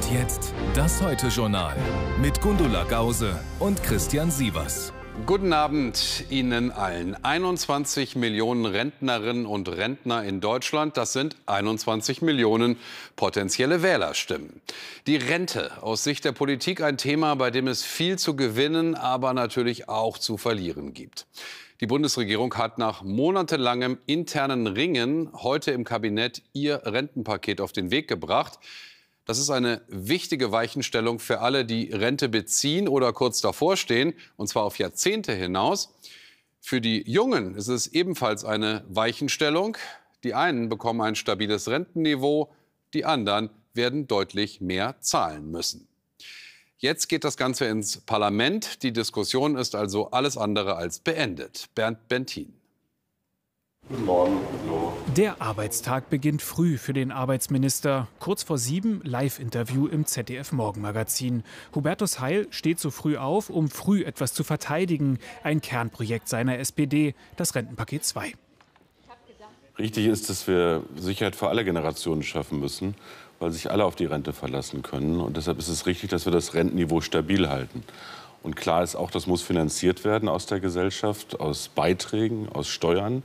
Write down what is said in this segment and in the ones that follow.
Und jetzt das Heute-Journal mit Gundula Gause und Christian Sievers. Guten Abend Ihnen allen. 21 Millionen Rentnerinnen und Rentner in Deutschland, das sind 21 Millionen potenzielle Wählerstimmen. Die Rente, aus Sicht der Politik ein Thema, bei dem es viel zu gewinnen, aber natürlich auch zu verlieren gibt. Die Bundesregierung hat nach monatelangem internen Ringen heute im Kabinett ihr Rentenpaket auf den Weg gebracht. Das ist eine wichtige Weichenstellung für alle, die Rente beziehen oder kurz davor stehen, und zwar auf Jahrzehnte hinaus. Für die Jungen ist es ebenfalls eine Weichenstellung. Die einen bekommen ein stabiles Rentenniveau, die anderen werden deutlich mehr zahlen müssen. Jetzt geht das Ganze ins Parlament. Die Diskussion ist also alles andere als beendet. Bernd Bentin. Guten Morgen. Hallo. Der Arbeitstag beginnt früh für den Arbeitsminister. Kurz vor 7 Live-Interview im ZDF-Morgenmagazin. Hubertus Heil steht so früh auf, um früh etwas zu verteidigen. Ein Kernprojekt seiner SPD, das Rentenpaket 2. Richtig ist, dass wir Sicherheit für alle Generationen schaffen müssen, weil sich alle auf die Rente verlassen können. Und deshalb ist es richtig, dass wir das Rentenniveau stabil halten. Und klar ist auch, das muss finanziert werden aus der Gesellschaft, aus Beiträgen, aus Steuern.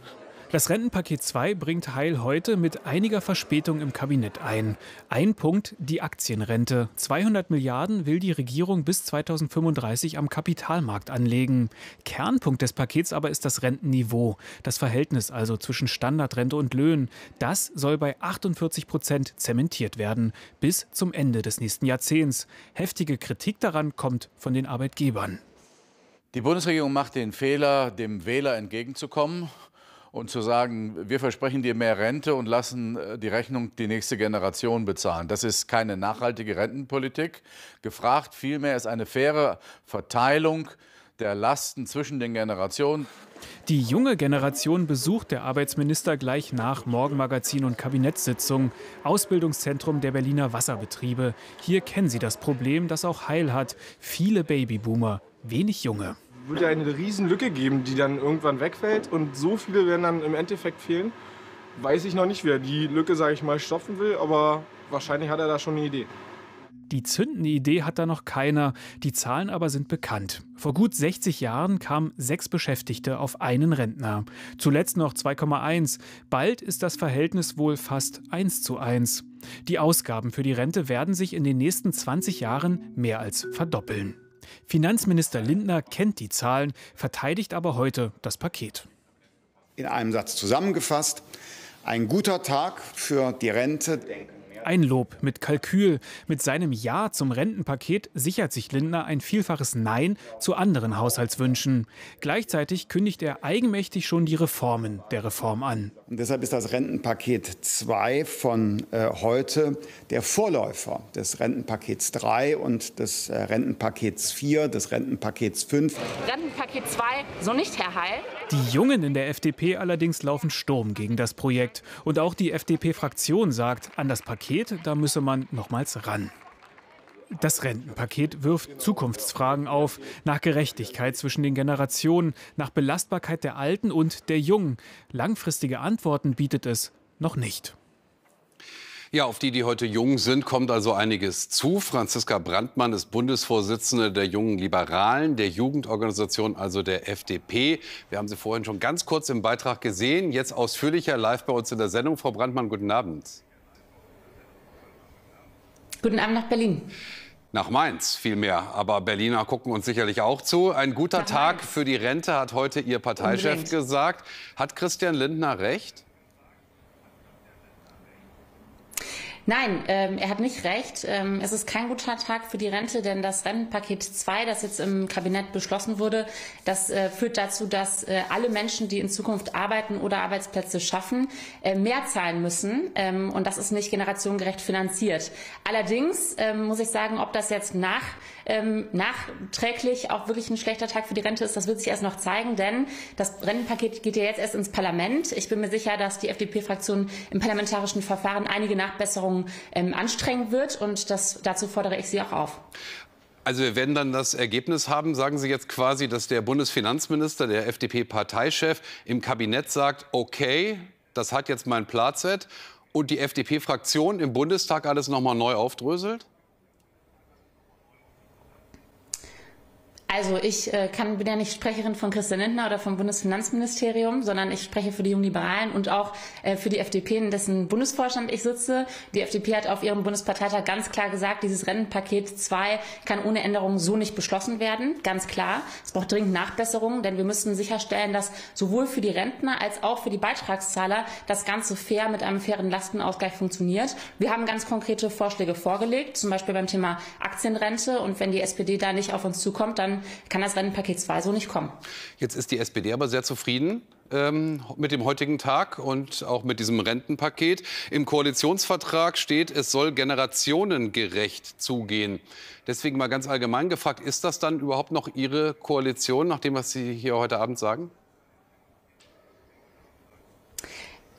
Das Rentenpaket 2 bringt Heil heute mit einiger Verspätung im Kabinett ein. Ein Punkt, die Aktienrente. 200 Milliarden will die Regierung bis 2035 am Kapitalmarkt anlegen. Kernpunkt des Pakets aber ist das Rentenniveau. Das Verhältnis also zwischen Standardrente und Löhnen. Das soll bei 48% zementiert werden. Bis zum Ende des nächsten Jahrzehnts. Heftige Kritik daran kommt von den Arbeitgebern. Die Bundesregierung macht den Fehler, dem Wähler entgegenzukommen und zu sagen, wir versprechen dir mehr Rente und lassen die Rechnung die nächste Generation bezahlen. Das ist keine nachhaltige Rentenpolitik. Gefragt vielmehr ist eine faire Verteilung der Lasten zwischen den Generationen. Die junge Generation besucht der Arbeitsminister gleich nach Morgenmagazin und Kabinettssitzung. Ausbildungszentrum der Berliner Wasserbetriebe. Hier kennen sie das Problem, das auch Heil hat. Viele Babyboomer, wenig Junge. Es wird ja eine riesen Lücke geben, die dann irgendwann wegfällt. Und so viele werden dann im Endeffekt fehlen. Weiß ich noch nicht, wer die Lücke, sage ich mal, stopfen will. Aber wahrscheinlich hat er da schon eine Idee. Die zündende Idee hat da noch keiner. Die Zahlen aber sind bekannt. Vor gut 60 Jahren kamen 6 Beschäftigte auf einen Rentner. Zuletzt noch 2,1. Bald ist das Verhältnis wohl fast 1:1. Die Ausgaben für die Rente werden sich in den nächsten 20 Jahren mehr als verdoppeln. Finanzminister Lindner kennt die Zahlen, verteidigt aber heute das Paket. In einem Satz zusammengefasst: Ein guter Tag für die Rente. Ein Lob mit Kalkül. Mit seinem Ja zum Rentenpaket sichert sich Lindner ein vielfaches Nein zu anderen Haushaltswünschen. Gleichzeitig kündigt er eigenmächtig schon die Reformen der Reform an. Und deshalb ist das Rentenpaket 2 von heute der Vorläufer des Rentenpakets 3 und des Rentenpakets 4, des Rentenpakets 5. Rentenpaket 2, so nicht, Herr Heil. Die Jungen in der FDP allerdings laufen Sturm gegen das Projekt. Und auch die FDP-Fraktion sagt, an das Paket, da müsse man nochmals ran. Das Rentenpaket wirft Zukunftsfragen auf, nach Gerechtigkeit zwischen den Generationen, nach Belastbarkeit der Alten und der Jungen. Langfristige Antworten bietet es noch nicht. Ja, auf die heute jung sind, kommt also einiges zu. Franziska Brandmann ist Bundesvorsitzende der Jungen Liberalen, der Jugendorganisation, also der FDP. Wir haben sie vorhin schon ganz kurz im Beitrag gesehen, jetzt ausführlicher live bei uns in der Sendung. Frau Brandmann, guten Abend. Guten Abend nach Berlin. Nach Mainz vielmehr, aber Berliner gucken uns sicherlich auch zu. Ein guter Tag für die Rente, hat heute Ihr Parteichef gesagt. Hat Christian Lindner recht? Nein, er hat nicht recht. Es ist kein guter Tag für die Rente, denn das Rentenpaket 2, das jetzt im Kabinett beschlossen wurde, das führt dazu, dass alle Menschen, die in Zukunft arbeiten oder Arbeitsplätze schaffen, mehr zahlen müssen. Und das ist nicht generationengerecht finanziert. Allerdings muss ich sagen, ob das jetzt nachträglich auch wirklich ein schlechter Tag für die Rente ist, das wird sich erst noch zeigen, denn das Rentenpaket geht ja jetzt erst ins Parlament. Ich bin mir sicher, dass die FDP-Fraktion im parlamentarischen Verfahren einige Nachbesserungen anstrengen wird und dazu fordere ich Sie auch auf. Also wir werden dann das Ergebnis haben, sagen Sie jetzt quasi, dass der Bundesfinanzminister, der FDP-Parteichef im Kabinett sagt, okay, das hat jetzt mein Platz und die FDP-Fraktion im Bundestag alles noch mal neu aufdröselt? Also ich bin ja nicht Sprecherin von Christian Lindner oder vom Bundesfinanzministerium, sondern ich spreche für die Jungen-Liberalen und auch für die FDP, in dessen Bundesvorstand ich sitze. Die FDP hat auf ihrem Bundesparteitag ganz klar gesagt, dieses Rentenpaket 2 kann ohne Änderung so nicht beschlossen werden. Ganz klar. Es braucht dringend Nachbesserungen, denn wir müssen sicherstellen, dass sowohl für die Rentner als auch für die Beitragszahler das Ganze fair mit einem fairen Lastenausgleich funktioniert. Wir haben ganz konkrete Vorschläge vorgelegt, zum Beispiel beim Thema Aktienrente. Und wenn die SPD da nicht auf uns zukommt, dann kann das Rentenpaket 2 so nicht kommen. Jetzt ist die SPD aber sehr zufrieden mit dem heutigen Tag und auch mit diesem Rentenpaket. Im Koalitionsvertrag steht, es soll generationengerecht zugehen. Deswegen mal ganz allgemein gefragt, ist das dann überhaupt noch Ihre Koalition, nach dem, was Sie hier heute Abend sagen?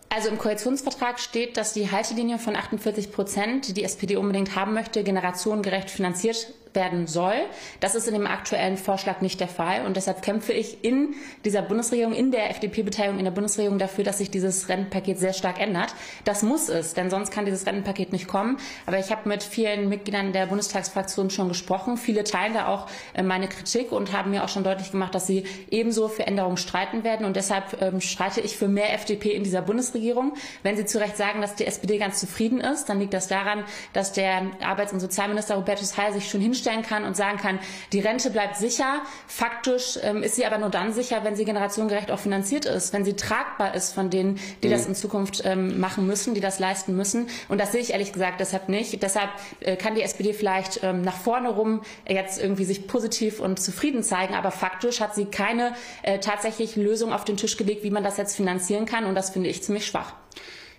Also im Koalitionsvertrag steht, dass die Haltelinie von 48%, die die SPD unbedingt haben möchte, generationengerecht finanziert werden soll. Das ist in dem aktuellen Vorschlag nicht der Fall. Und deshalb kämpfe ich in dieser Bundesregierung, in der FDP-Beteiligung in der Bundesregierung dafür, dass sich dieses Rentenpaket sehr stark ändert. Das muss es, denn sonst kann dieses Rentenpaket nicht kommen. Aber ich habe mit vielen Mitgliedern der Bundestagsfraktion schon gesprochen. Viele teilen da auch meine Kritik und haben mir auch schon deutlich gemacht, dass sie ebenso für Änderungen streiten werden. Und deshalb streite ich für mehr FDP in dieser Bundesregierung. Wenn Sie zu Recht sagen, dass die SPD ganz zufrieden ist, dann liegt das daran, dass der Arbeits- und Sozialminister Hubertus Heil sich schon hinstellen kann und sagen kann, die Rente bleibt sicher. Faktisch ist sie aber nur dann sicher, wenn sie generationengerecht auch finanziert ist, wenn sie tragbar ist von denen, die das in Zukunft machen müssen, die das leisten müssen. Und das sehe ich ehrlich gesagt deshalb nicht. Deshalb kann die SPD vielleicht nach vorne rum jetzt irgendwie sich positiv und zufrieden zeigen, aber faktisch hat sie keine tatsächliche Lösung auf den Tisch gelegt, wie man das jetzt finanzieren kann. Und das finde ich ziemlich schwach.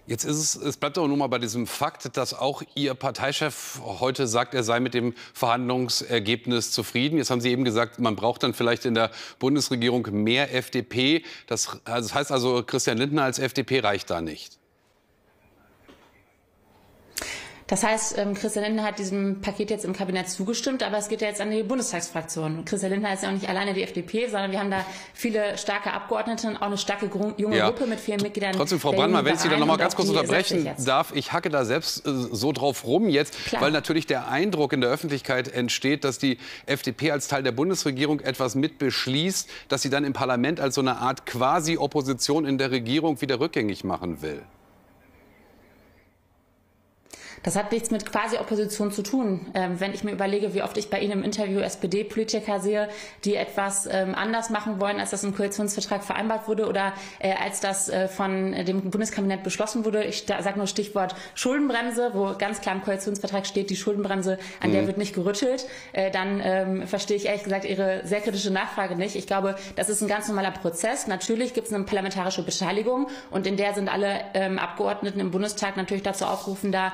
Jetzt es bleibt aber nur mal bei diesem Fakt, dass auch Ihr Parteichef heute sagt, er sei mit dem Verhandlungsergebnis zufrieden. Jetzt haben Sie eben gesagt, man braucht dann vielleicht in der Bundesregierung mehr FDP. Das heißt also, Christian Lindner als FDP reicht da nicht. Das heißt, Christian Lindner hat diesem Paket jetzt im Kabinett zugestimmt, aber es geht ja jetzt an die Bundestagsfraktion. Christian Lindner ist ja auch nicht alleine die FDP, sondern wir haben da viele starke Abgeordnete und auch eine starke junge Gruppe mit vielen Mitgliedern. Trotzdem, Frau Brandmann, wenn ich Sie dann noch mal ganz kurz unterbrechen darf, ich hacke da selbst so drauf rum jetzt, weil natürlich der Eindruck in der Öffentlichkeit entsteht, dass die FDP als Teil der Bundesregierung etwas mit beschließt, dass sie dann im Parlament als so eine Art Quasi-Opposition in der Regierung wieder rückgängig machen will. Das hat nichts mit Quasi-Opposition zu tun. Wenn ich mir überlege, wie oft ich bei Ihnen im Interview SPD-Politiker sehe, die etwas anders machen wollen, als das im Koalitionsvertrag vereinbart wurde oder als das von dem Bundeskabinett beschlossen wurde. Ich sage nur Stichwort Schuldenbremse, wo ganz klar im Koalitionsvertrag steht, die Schuldenbremse, an der wird nicht gerüttelt. Dann verstehe ich ehrlich gesagt Ihre sehr kritische Nachfrage nicht. Ich glaube, das ist ein ganz normaler Prozess. Natürlich gibt es eine parlamentarische Beteiligung und in der sind alle Abgeordneten im Bundestag natürlich dazu aufgerufen, da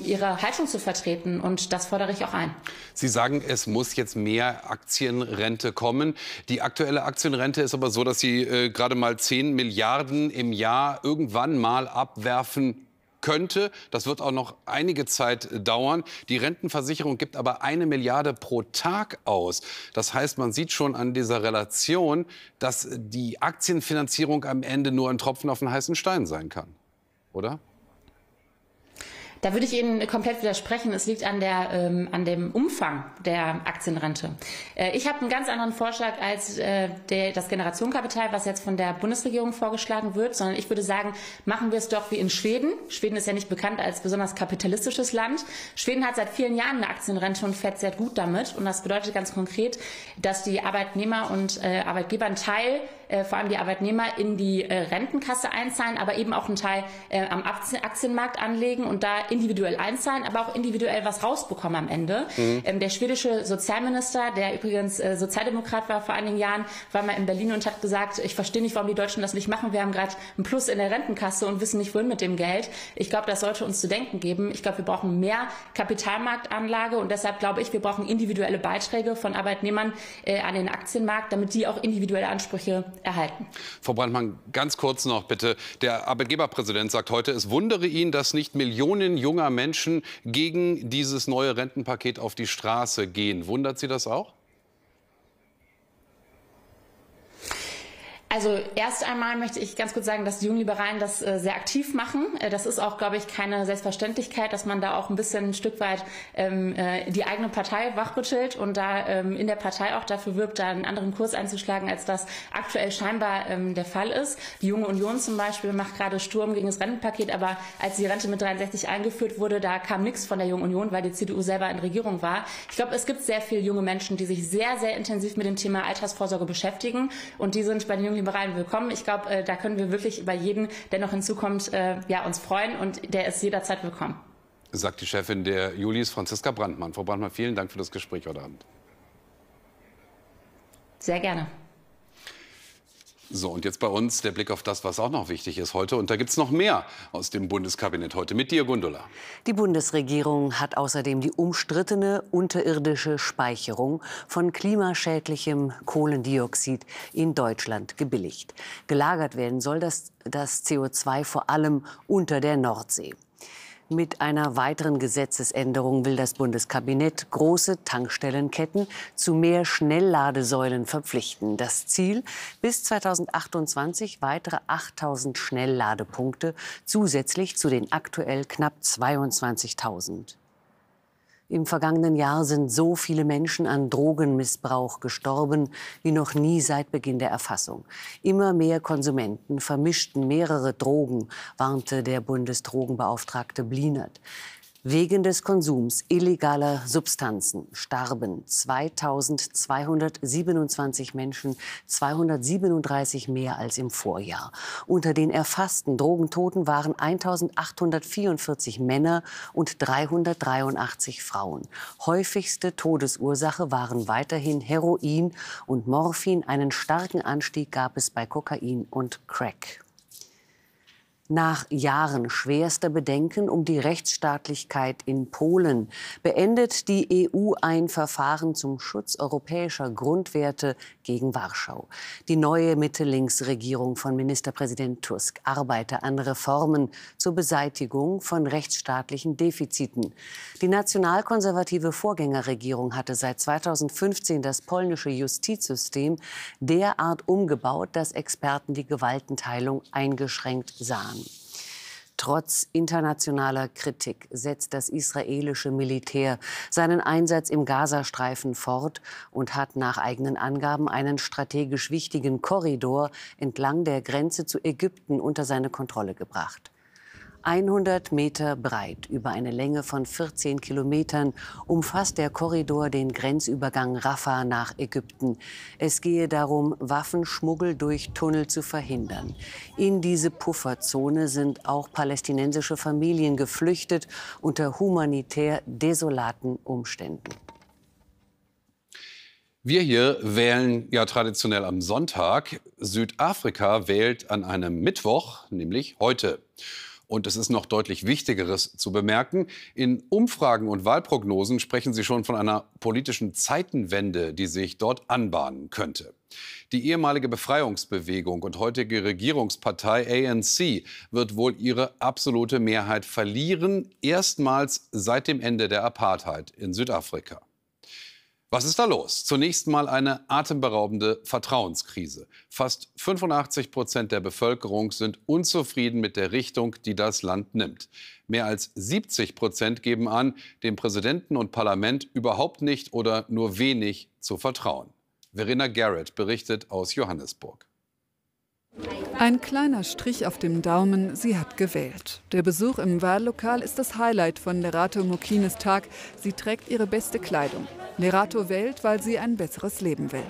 ihre Haltung zu vertreten. Und das fordere ich auch ein. Sie sagen, es muss jetzt mehr Aktienrente kommen. Die aktuelle Aktienrente ist aber so, dass sie gerade mal 10 Milliarden im Jahr irgendwann mal abwerfen könnte. Das wird auch noch einige Zeit dauern. Die Rentenversicherung gibt aber 1 Milliarde pro Tag aus. Das heißt, man sieht schon an dieser Relation, dass die Aktienfinanzierung am Ende nur ein Tropfen auf den heißen Stein sein kann. Oder? Da würde ich Ihnen komplett widersprechen. Es liegt an dem Umfang der Aktienrente. Ich habe einen ganz anderen Vorschlag als das Generationenkapital, was jetzt von der Bundesregierung vorgeschlagen wird, sondern ich würde sagen, machen wir es doch wie in Schweden. Schweden ist ja nicht bekannt als besonders kapitalistisches Land. Schweden hat seit vielen Jahren eine Aktienrente und fährt sehr gut damit. Und das bedeutet ganz konkret, dass die Arbeitnehmer und Arbeitgeber einen Teil, vor allem die Arbeitnehmer, in die Rentenkasse einzahlen, aber eben auch einen Teil am Aktienmarkt anlegen und da individuell einzahlen, aber auch individuell was rausbekommen am Ende. Der schwedische Sozialminister, der übrigens Sozialdemokrat war vor einigen Jahren, war mal in Berlin und hat gesagt, ich verstehe nicht, warum die Deutschen das nicht machen. Wir haben gerade einen Plus in der Rentenkasse und wissen nicht, wohin mit dem Geld. Ich glaube, das sollte uns zu denken geben. Ich glaube, wir brauchen mehr Kapitalmarktanlage und deshalb glaube ich, wir brauchen individuelle Beiträge von Arbeitnehmern an den Aktienmarkt, damit die auch individuelle Ansprüche erhalten. Frau Brandmann, ganz kurz noch bitte. Der Arbeitgeberpräsident sagt heute, es wundere ihn, dass nicht Millionen junger Menschen gegen dieses neue Rentenpaket auf die Straße gehen. Wundert Sie das auch? Also erst einmal möchte ich ganz kurz sagen, dass die Jungliberalen das sehr aktiv machen. Das ist auch, glaube ich, keine Selbstverständlichkeit, dass man da auch ein Stück weit die eigene Partei wachrüttelt und da in der Partei auch dafür wirbt, da einen anderen Kurs einzuschlagen, als das aktuell scheinbar der Fall ist. Die Junge Union zum Beispiel macht gerade Sturm gegen das Rentenpaket, aber als die Rente mit 63 eingeführt wurde, da kam nichts von der Jungen Union, weil die CDU selber in Regierung war. Ich glaube, es gibt sehr viele junge Menschen, die sich sehr, sehr intensiv mit dem Thema Altersvorsorge beschäftigen und die sind bei den Jungliberalen willkommen. Ich glaube, da können wir wirklich über jeden, der noch hinzukommt, uns freuen und der ist jederzeit willkommen. Sagt die Chefin der Julis, Franziska Brandmann. Frau Brandmann, vielen Dank für das Gespräch heute Abend. Sehr gerne. So, und jetzt bei uns der Blick auf das, was auch noch wichtig ist heute. Und da gibt es noch mehr aus dem Bundeskabinett heute. Mit dir, Gundula. Die Bundesregierung hat außerdem die umstrittene unterirdische Speicherung von klimaschädlichem Kohlendioxid in Deutschland gebilligt. Gelagert werden soll das CO2 vor allem unter der Nordsee. Mit einer weiteren Gesetzesänderung will das Bundeskabinett große Tankstellenketten zu mehr Schnellladesäulen verpflichten. Das Ziel: bis 2028 weitere 8.000 Schnellladepunkte zusätzlich zu den aktuell knapp 22.000. Im vergangenen Jahr sind so viele Menschen an Drogenmissbrauch gestorben wie noch nie seit Beginn der Erfassung. Immer mehr Konsumenten vermischten mehrere Drogen, warnte der Bundesdrogenbeauftragte Blinert. Wegen des Konsums illegaler Substanzen starben 2.227 Menschen, 237 mehr als im Vorjahr. Unter den erfassten Drogentoten waren 1.844 Männer und 383 Frauen. Häufigste Todesursache waren weiterhin Heroin und Morphin. Einen starken Anstieg gab es bei Kokain und Crack. Nach Jahren schwerster Bedenken um die Rechtsstaatlichkeit in Polen beendet die EU ein Verfahren zum Schutz europäischer Grundwerte gegen Warschau. Die neue Mitte-Links-Regierung von Ministerpräsident Tusk arbeite an Reformen zur Beseitigung von rechtsstaatlichen Defiziten. Die nationalkonservative Vorgängerregierung hatte seit 2015 das polnische Justizsystem derart umgebaut, dass Experten die Gewaltenteilung eingeschränkt sahen. Trotz internationaler Kritik setzt das israelische Militär seinen Einsatz im Gazastreifen fort und hat nach eigenen Angaben einen strategisch wichtigen Korridor entlang der Grenze zu Ägypten unter seine Kontrolle gebracht. 100 Meter breit, über eine Länge von 14 Kilometern, umfasst der Korridor den Grenzübergang Rafah nach Ägypten. Es gehe darum, Waffenschmuggel durch Tunnel zu verhindern. In diese Pufferzone sind auch palästinensische Familien geflüchtet unter humanitär desolaten Umständen. Wir hier wählen ja traditionell am Sonntag. Südafrika wählt an einem Mittwoch, nämlich heute. Und es ist noch deutlich Wichtigeres zu bemerken. In Umfragen und Wahlprognosen sprechen sie schon von einer politischen Zeitenwende, die sich dort anbahnen könnte. Die ehemalige Befreiungsbewegung und heutige Regierungspartei ANC wird wohl ihre absolute Mehrheit verlieren, erstmals seit dem Ende der Apartheid in Südafrika. Was ist da los? Zunächst mal eine atemberaubende Vertrauenskrise. Fast 85% der Bevölkerung sind unzufrieden mit der Richtung, die das Land nimmt. Mehr als 70% geben an, dem Präsidenten und Parlament überhaupt nicht oder nur wenig zu vertrauen. Verena Garrett berichtet aus Johannesburg. Ein kleiner Strich auf dem Daumen, sie hat gewählt. Der Besuch im Wahllokal ist das Highlight von Lerato Mokines Tag. Sie trägt ihre beste Kleidung. Lerato wählt, weil sie ein besseres Leben will.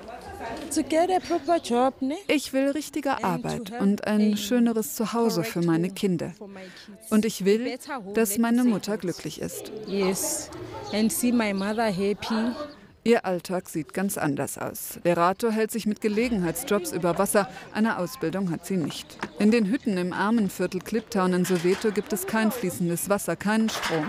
Ich will richtige Arbeit und ein schöneres Zuhause für meine Kinder. Und ich will, dass meine Mutter glücklich ist. Ihr Alltag sieht ganz anders aus. Lerato hält sich mit Gelegenheitsjobs über Wasser. Eine Ausbildung hat sie nicht. In den Hütten im Armenviertel Kliptown in Soweto gibt es kein fließendes Wasser, keinen Strom.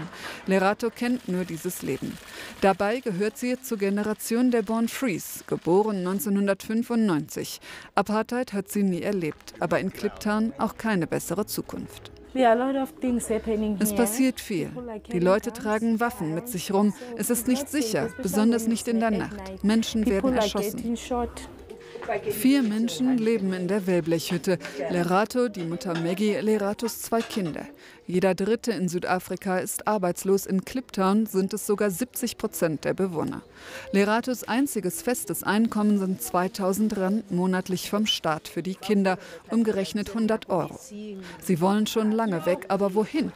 Lerato kennt nur dieses Leben. Dabei gehört sie zur Generation der Born Frees, geboren 1995. Apartheid hat sie nie erlebt, aber in Kliptown auch keine bessere Zukunft. Es passiert viel. Die Leute tragen Waffen mit sich rum. Es ist nicht sicher, besonders nicht in der Nacht. Menschen werden erschossen. 4 Menschen leben in der Wellblechhütte. Lerato, die Mutter Maggie, Leratos 2 Kinder. Jeder Dritte in Südafrika ist arbeitslos. In Kliptown sind es sogar 70% der Bewohner. Leratos einziges festes Einkommen sind 2.000 Rand monatlich vom Staat für die Kinder, umgerechnet 100 €. Sie wollen schon lange weg, aber wohin?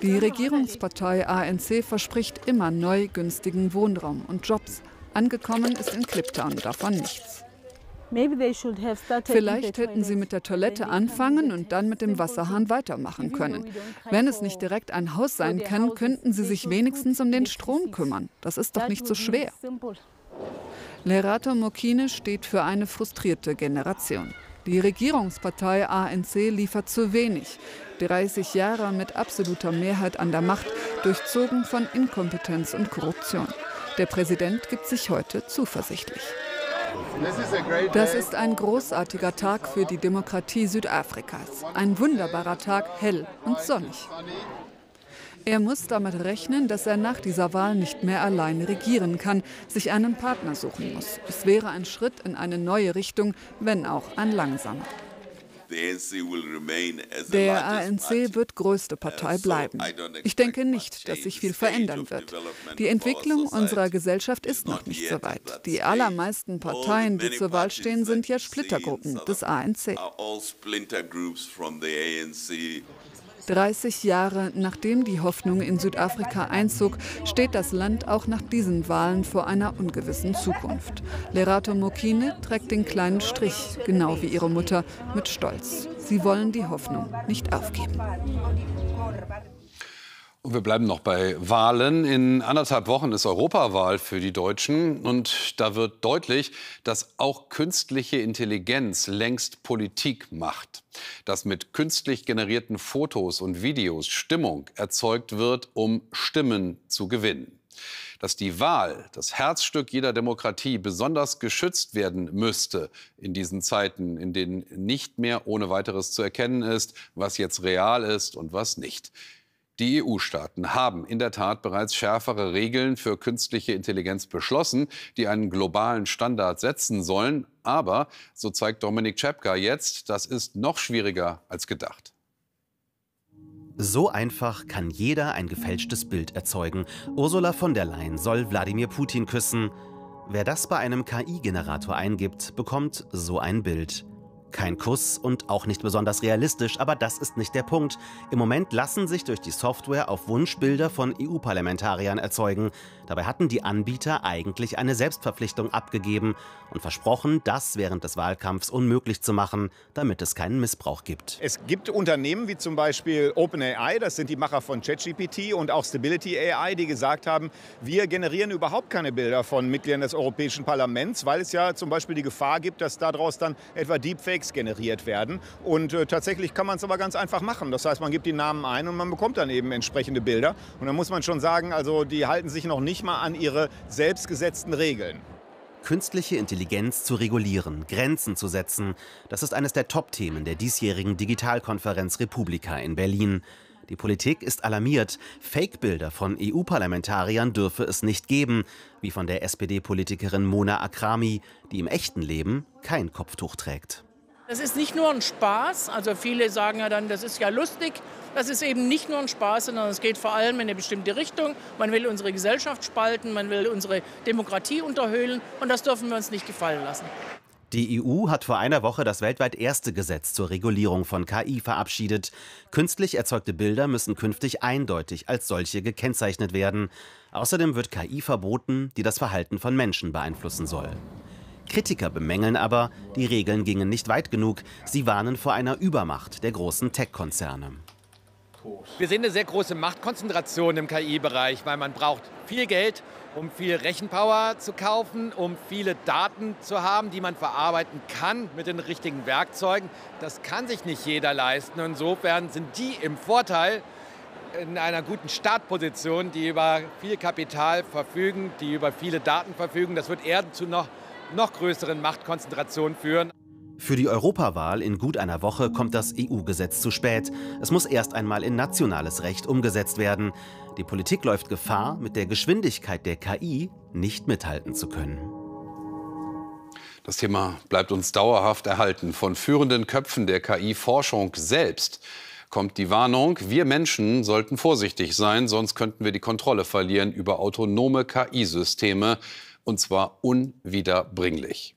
Die Regierungspartei ANC verspricht immer neu günstigen Wohnraum und Jobs. Angekommen ist in Kliptown davon nichts. Vielleicht hätten sie mit der Toilette anfangen und dann mit dem Wasserhahn weitermachen können. Wenn es nicht direkt ein Haus sein kann, könnten sie sich wenigstens um den Strom kümmern. Das ist doch nicht so schwer. Lerato Mokine steht für eine frustrierte Generation. Die Regierungspartei ANC liefert zu wenig. 30 Jahre mit absoluter Mehrheit an der Macht, durchzogen von Inkompetenz und Korruption. Der Präsident gibt sich heute zuversichtlich. Das ist ein großartiger Tag für die Demokratie Südafrikas. Ein wunderbarer Tag, hell und sonnig. Er muss damit rechnen, dass er nach dieser Wahl nicht mehr allein regieren kann, sich einen Partner suchen muss. Es wäre ein Schritt in eine neue Richtung, wenn auch ein langsamer. Der ANC wird größte Partei bleiben. Ich denke nicht, dass sich viel verändern wird. Die Entwicklung unserer Gesellschaft ist noch nicht so weit. Die allermeisten Parteien, die zur Wahl stehen, sind ja Splittergruppen des ANC. 30 Jahre nachdem die Hoffnung in Südafrika einzog, steht das Land auch nach diesen Wahlen vor einer ungewissen Zukunft. Lerato Mokine trägt den kleinen Strich, genau wie ihre Mutter, mit Stolz. Sie wollen die Hoffnung nicht aufgeben. Und wir bleiben noch bei Wahlen. In 1,5 Wochen ist Europawahl für die Deutschen. Und da wird deutlich, dass auch künstliche Intelligenz längst Politik macht. Dass mit künstlich generierten Fotos und Videos Stimmung erzeugt wird, um Stimmen zu gewinnen. Dass die Wahl, das Herzstück jeder Demokratie, besonders geschützt werden müsste in diesen Zeiten, in denen nicht mehr ohne weiteres zu erkennen ist, was jetzt real ist und was nicht. Die EU-Staaten haben in der Tat bereits schärfere Regeln für künstliche Intelligenz beschlossen, die einen globalen Standard setzen sollen. Aber, so zeigt Dominik Czepka jetzt, das ist noch schwieriger als gedacht. So einfach kann jeder ein gefälschtes Bild erzeugen. Ursula von der Leyen soll Wladimir Putin küssen. Wer das bei einem KI-Generator eingibt, bekommt so ein Bild. Kein Kuss und auch nicht besonders realistisch, aber das ist nicht der Punkt. Im Moment lassen sich durch die Software auf Wunsch Bilder von EU-Parlamentariern erzeugen. Dabei hatten die Anbieter eigentlich eine Selbstverpflichtung abgegeben und versprochen, das während des Wahlkampfs unmöglich zu machen, damit es keinen Missbrauch gibt. Es gibt Unternehmen wie zum Beispiel OpenAI, das sind die Macher von ChatGPT, und auch Stability AI, die gesagt haben, wir generieren überhaupt keine Bilder von Mitgliedern des Europäischen Parlaments, weil es ja zum Beispiel die Gefahr gibt, dass daraus dann etwa Deepfakes generiert werden. Und tatsächlich kann man es aber ganz einfach machen. Das heißt, man gibt die Namen ein und man bekommt dann eben entsprechende Bilder. Und dann muss man schon sagen, also die halten sich noch nicht mal an ihre selbstgesetzten Regeln. Künstliche Intelligenz zu regulieren, Grenzen zu setzen, das ist eines der Top-Themen der diesjährigen Digitalkonferenz Republika in Berlin. Die Politik ist alarmiert. Fake-Bilder von EU-Parlamentariern dürfe es nicht geben, wie von der SPD-Politikerin Mona Akrami, die im echten Leben kein Kopftuch trägt. Das ist nicht nur ein Spaß, also viele sagen ja dann, das ist ja lustig. Das ist eben nicht nur ein Spaß, sondern es geht vor allem in eine bestimmte Richtung. Man will unsere Gesellschaft spalten, man will unsere Demokratie unterhöhlen und das dürfen wir uns nicht gefallen lassen. Die EU hat vor einer Woche das weltweit erste Gesetz zur Regulierung von KI verabschiedet. Künstlich erzeugte Bilder müssen künftig eindeutig als solche gekennzeichnet werden. Außerdem wird KI verboten, die das Verhalten von Menschen beeinflussen soll. Kritiker bemängeln aber, die Regeln gingen nicht weit genug. Sie warnen vor einer Übermacht der großen Tech-Konzerne. Wir sehen eine sehr große Machtkonzentration im KI-Bereich, weil man braucht viel Geld, um viel Rechenpower zu kaufen, um viele Daten zu haben, die man verarbeiten kann mit den richtigen Werkzeugen. Das kann sich nicht jeder leisten. Insofern sind die im Vorteil in einer guten Startposition, die über viel Kapital verfügen, die über viele Daten verfügen. Das wird eher zu noch größeren Machtkonzentrationen führen. Für die Europawahl in gut einer Woche kommt das EU-Gesetz zu spät. Es muss erst einmal in nationales Recht umgesetzt werden. Die Politik läuft Gefahr, mit der Geschwindigkeit der KI nicht mithalten zu können. Das Thema bleibt uns dauerhaft erhalten. Von führenden Köpfen der KI-Forschung selbst kommt die Warnung, wir Menschen sollten vorsichtig sein, sonst könnten wir die Kontrolle verlieren über autonome KI-Systeme, und zwar unwiederbringlich.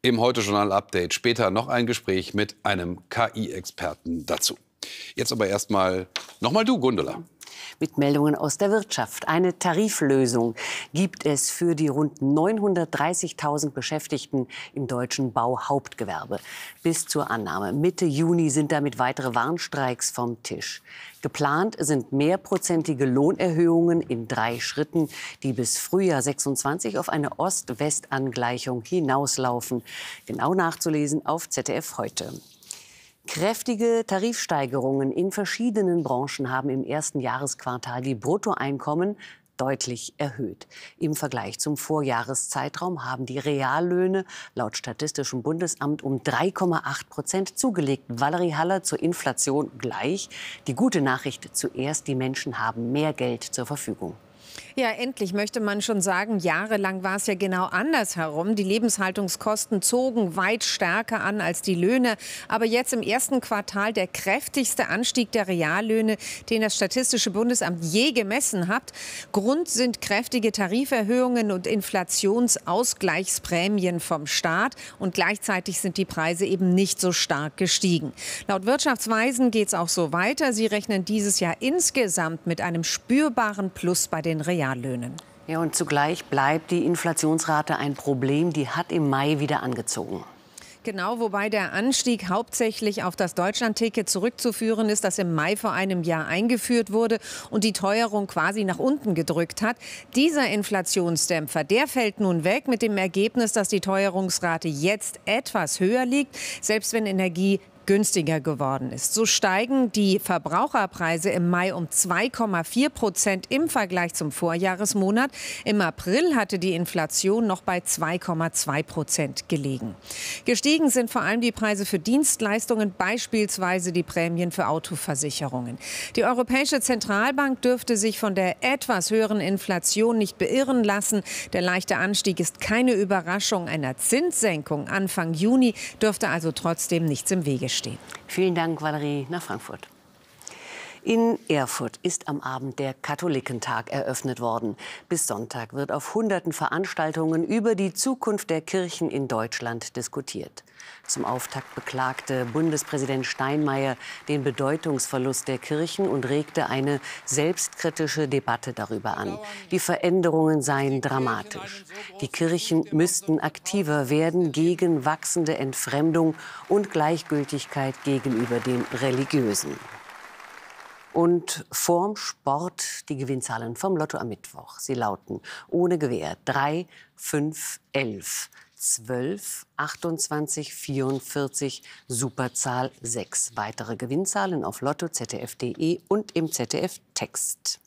Im Heute-Journal-Update später noch ein Gespräch mit einem KI-Experten dazu. Jetzt aber erstmal nochmal du, Gundula. Mit Meldungen aus der Wirtschaft. Eine Tariflösung gibt es für die rund 930.000 Beschäftigten im deutschen Bauhauptgewerbe. Bis zur Annahme Mitte Juni sind damit weitere Warnstreiks vom Tisch. Geplant sind mehrprozentige Lohnerhöhungen in 3 Schritten, die bis Frühjahr 26 auf eine Ost-West-Angleichung hinauslaufen. Genau nachzulesen auf ZDF heute. Kräftige Tarifsteigerungen in verschiedenen Branchen haben im ersten Jahresquartal die Bruttoeinkommen deutlich erhöht. Im Vergleich zum Vorjahreszeitraum haben die Reallöhne laut Statistischem Bundesamt um 3,8% zugelegt. Valerie Haller zur Inflation gleich. Die gute Nachricht zuerst, die Menschen haben mehr Geld zur Verfügung. Ja, endlich möchte man schon sagen, jahrelang war es ja genau andersherum. Die Lebenshaltungskosten zogen weit stärker an als die Löhne. Aber jetzt im ersten Quartal der kräftigste Anstieg der Reallöhne, den das Statistische Bundesamt je gemessen hat. Grund sind kräftige Tariferhöhungen und Inflationsausgleichsprämien vom Staat. Und gleichzeitig sind die Preise eben nicht so stark gestiegen. Laut Wirtschaftsweisen geht es auch so weiter. Sie rechnen dieses Jahr insgesamt mit einem spürbaren Plus bei den Reallöhnen. Ja, und zugleich bleibt die Inflationsrate ein Problem. Die hat im Mai wieder angezogen. Genau, wobei der Anstieg hauptsächlich auf das Deutschlandticket zurückzuführen ist, das im Mai vor einem Jahr eingeführt wurde und die Teuerung quasi nach unten gedrückt hat. Dieser Inflationsdämpfer, der fällt nun weg mit dem Ergebnis, dass die Teuerungsrate jetzt etwas höher liegt, selbst wenn Energie günstiger geworden ist. So steigen die Verbraucherpreise im Mai um 2,4% im Vergleich zum Vorjahresmonat. Im April hatte die Inflation noch bei 2,2% gelegen. Gestiegen sind vor allem die Preise für Dienstleistungen, beispielsweise die Prämien für Autoversicherungen. Die Europäische Zentralbank dürfte sich von der etwas höheren Inflation nicht beirren lassen. Der leichte Anstieg ist keine Überraschung. Einer Zinssenkung Anfang Juni dürfte also trotzdem nichts im Wege stehen. Vielen Dank, Valerie, nach Frankfurt. In Erfurt ist am Abend der Katholikentag eröffnet worden. Bis Sonntag wird auf hunderten Veranstaltungen über die Zukunft der Kirchen in Deutschland diskutiert. Zum Auftakt beklagte Bundespräsident Steinmeier den Bedeutungsverlust der Kirchen und regte eine selbstkritische Debatte darüber an. Die Veränderungen seien dramatisch. Die Kirchen müssten aktiver werden gegen wachsende Entfremdung und Gleichgültigkeit gegenüber den Religiösen. Und vorm Sport die Gewinnzahlen vom Lotto am Mittwoch. Sie lauten ohne Gewähr 3, 5, 11, 12, 28, 44, Superzahl 6. Weitere Gewinnzahlen auf lotto.zdf.de und im ZDF-Text.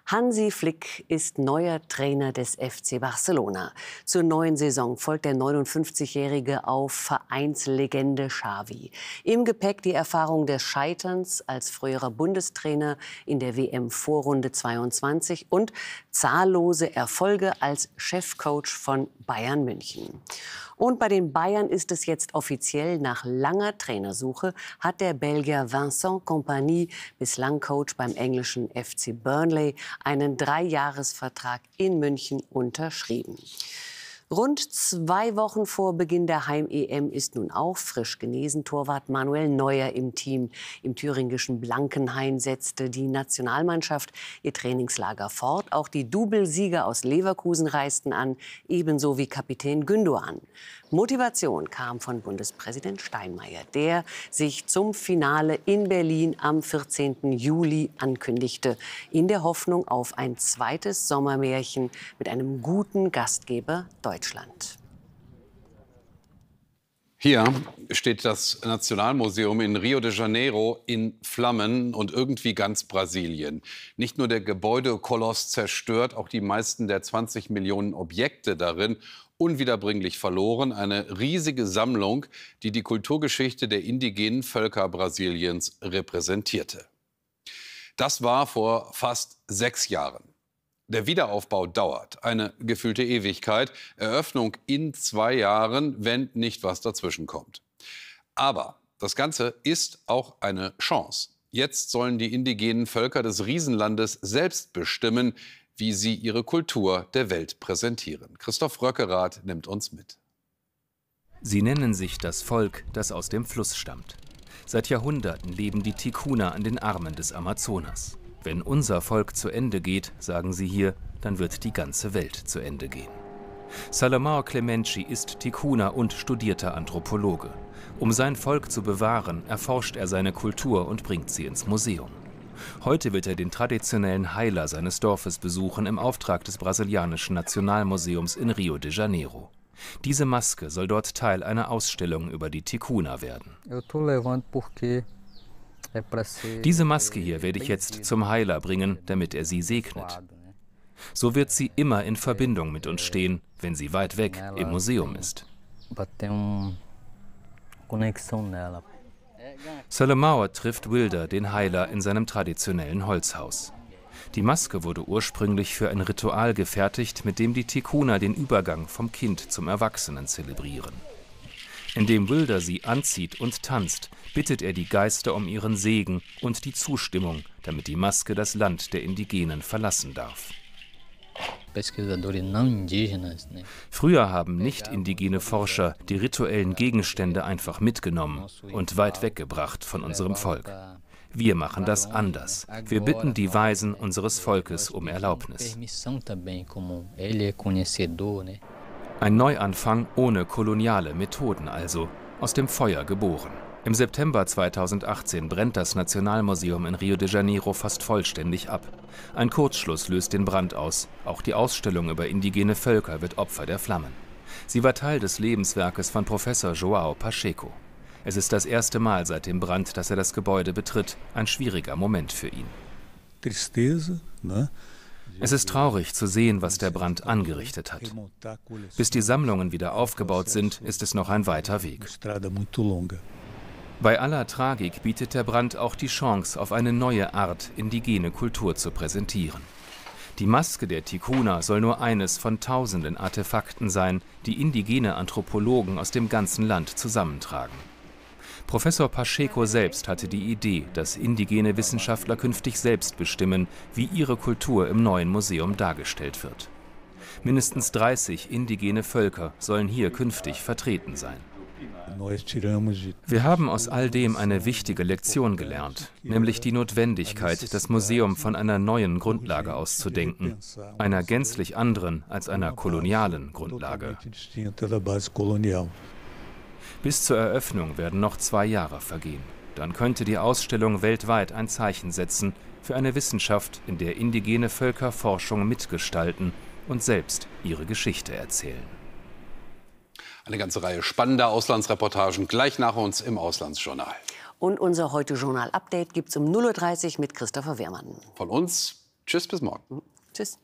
Hansi Flick ist neuer Trainer des FC Barcelona. Zur neuen Saison folgt der 59-Jährige auf Vereinslegende Xavi. Im Gepäck die Erfahrung des Scheiterns als früherer Bundestrainer in der WM-Vorrunde 22 und zahllose Erfolge als Chefcoach von Bayern München. Und bei den Bayern ist es jetzt offiziell: Nach langer Trainersuche hat der Belgier Vincent Kompany, bislang Coach beim englischen FC Burnley, einen 3-Jahres-Vertrag in München unterschrieben. Rund 2 Wochen vor Beginn der Heim-EM ist nun auch frisch genesen Torwart Manuel Neuer im Team. Im thüringischen Blankenhain setzte die Nationalmannschaft ihr Trainingslager fort. Auch die Doublesieger aus Leverkusen reisten an, ebenso wie Kapitän Gündoğan. Motivation kam von Bundespräsident Steinmeier, der sich zum Finale in Berlin am 14. Juli ankündigte, in der Hoffnung auf ein zweites Sommermärchen mit einem guten Gastgeber Deutschland. Hier steht das Nationalmuseum in Rio de Janeiro in Flammen und irgendwie ganz Brasilien. Nicht nur der Gebäudekoloss zerstört, auch die meisten der 20 Millionen Objekte darin unwiederbringlich verloren. Eine riesige Sammlung, die die Kulturgeschichte der indigenen Völker Brasiliens repräsentierte. Das war vor fast 6 Jahren. Der Wiederaufbau dauert eine gefühlte Ewigkeit. Eröffnung in 2 Jahren, wenn nicht was dazwischen kommt. Aber das Ganze ist auch eine Chance. Jetzt sollen die indigenen Völker des Riesenlandes selbst bestimmen, wie sie ihre Kultur der Welt präsentieren. Christoph Röckerath nimmt uns mit. Sie nennen sich das Volk, das aus dem Fluss stammt. Seit Jahrhunderten leben die Ticuna an den Armen des Amazonas. Wenn unser Volk zu Ende geht, sagen sie hier, dann wird die ganze Welt zu Ende gehen. Salomão Clemente ist Ticuna und studierter Anthropologe. Um sein Volk zu bewahren, erforscht er seine Kultur und bringt sie ins Museum. Heute wird er den traditionellen Heiler seines Dorfes besuchen im Auftrag des brasilianischen Nationalmuseums in Rio de Janeiro. Diese Maske soll dort Teil einer Ausstellung über die Ticuna werden. Diese Maske hier werde ich jetzt zum Heiler bringen, damit er sie segnet. So wird sie immer in Verbindung mit uns stehen, wenn sie weit weg im Museum ist. Salomão trifft Wilder, den Heiler, in seinem traditionellen Holzhaus. Die Maske wurde ursprünglich für ein Ritual gefertigt, mit dem die Ticuna den Übergang vom Kind zum Erwachsenen zelebrieren. Indem Wilder sie anzieht und tanzt, bittet er die Geister um ihren Segen und die Zustimmung, damit die Maske das Land der Indigenen verlassen darf. Früher haben nicht-indigene Forscher die rituellen Gegenstände einfach mitgenommen und weit weggebracht von unserem Volk. Wir machen das anders. Wir bitten die Weisen unseres Volkes um Erlaubnis. Ein Neuanfang ohne koloniale Methoden also, aus dem Feuer geboren. Im September 2018 brennt das Nationalmuseum in Rio de Janeiro fast vollständig ab. Ein Kurzschluss löst den Brand aus. Auch die Ausstellung über indigene Völker wird Opfer der Flammen. Sie war Teil des Lebenswerkes von Professor João Pacheco. Es ist das erste Mal seit dem Brand, dass er das Gebäude betritt. Ein schwieriger Moment für ihn. Es ist traurig zu sehen, was der Brand angerichtet hat. Bis die Sammlungen wieder aufgebaut sind, ist es noch ein weiter Weg. Bei aller Tragik bietet der Brand auch die Chance, auf eine neue Art indigene Kultur zu präsentieren. Die Maske der Ticuna soll nur eines von tausenden Artefakten sein, die indigene Anthropologen aus dem ganzen Land zusammentragen. Professor Pacheco selbst hatte die Idee, dass indigene Wissenschaftler künftig selbst bestimmen, wie ihre Kultur im neuen Museum dargestellt wird. Mindestens 30 indigene Völker sollen hier künftig vertreten sein. Wir haben aus all dem eine wichtige Lektion gelernt, nämlich die Notwendigkeit, das Museum von einer neuen Grundlage aus zu denken, einer gänzlich anderen als einer kolonialen Grundlage. Bis zur Eröffnung werden noch 2 Jahre vergehen. Dann könnte die Ausstellung weltweit ein Zeichen setzen für eine Wissenschaft, in der indigene Völker Forschung mitgestalten und selbst ihre Geschichte erzählen. Eine ganze Reihe spannender Auslandsreportagen gleich nach uns im Auslandsjournal. Und unser Heute-Journal-Update gibt es um 0:30 Uhr mit Christopher Wehrmann. Von uns, tschüss, bis morgen. Tschüss.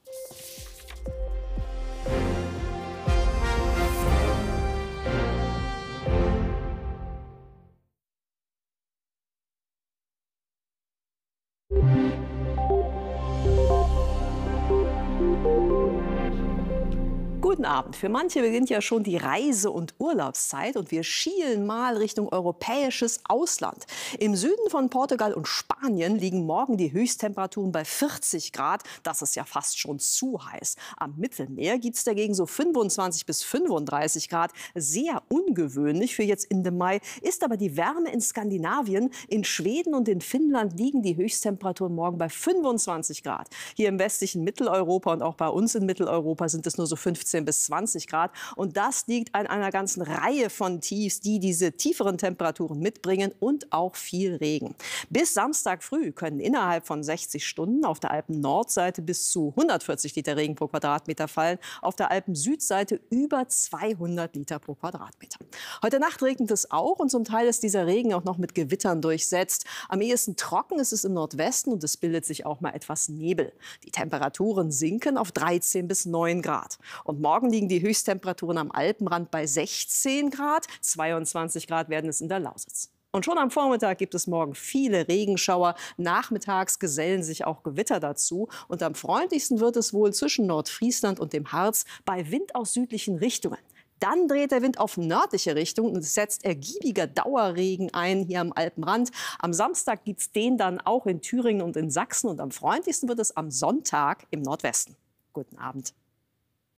Guten Abend. Für manche beginnt ja schon die Reise- und Urlaubszeit und wir schielen mal Richtung europäisches Ausland. Im Süden von Portugal und Spanien liegen morgen die Höchsttemperaturen bei 40 Grad. Das ist ja fast schon zu heiß. Am Mittelmeer gibt es dagegen so 25 bis 35 Grad. Sehr ungewöhnlich für jetzt Ende Mai ist aber die Wärme in Skandinavien. In Schweden und in Finnland liegen die Höchsttemperaturen morgen bei 25 Grad. Hier im westlichen Mitteleuropa und auch bei uns in Mitteleuropa sind es nur so 15 bis 20 Grad. Und das liegt an einer ganzen Reihe von Tiefs, die diese tieferen Temperaturen mitbringen und auch viel Regen. Bis Samstag früh können innerhalb von 60 Stunden auf der Alpen-Nordseite bis zu 140 Liter Regen pro Quadratmeter fallen, auf der Alpen-Südseite über 200 Liter pro Quadratmeter. Heute Nacht regnet es auch und zum Teil ist dieser Regen auch noch mit Gewittern durchsetzt. Am ehesten trocken ist es im Nordwesten und es bildet sich auch mal etwas Nebel. Die Temperaturen sinken auf 13 bis 9 Grad. Und morgen liegen die Höchsttemperaturen am Alpenrand bei 16 Grad, 22 Grad werden es in der Lausitz. Und schon am Vormittag gibt es morgen viele Regenschauer. Nachmittags gesellen sich auch Gewitter dazu. Und am freundlichsten wird es wohl zwischen Nordfriesland und dem Harz bei Wind aus südlichen Richtungen. Dann dreht der Wind auf nördliche Richtung und es setzt ergiebiger Dauerregen ein hier am Alpenrand. Am Samstag gibt es den dann auch in Thüringen und in Sachsen. Und am freundlichsten wird es am Sonntag im Nordwesten. Guten Abend.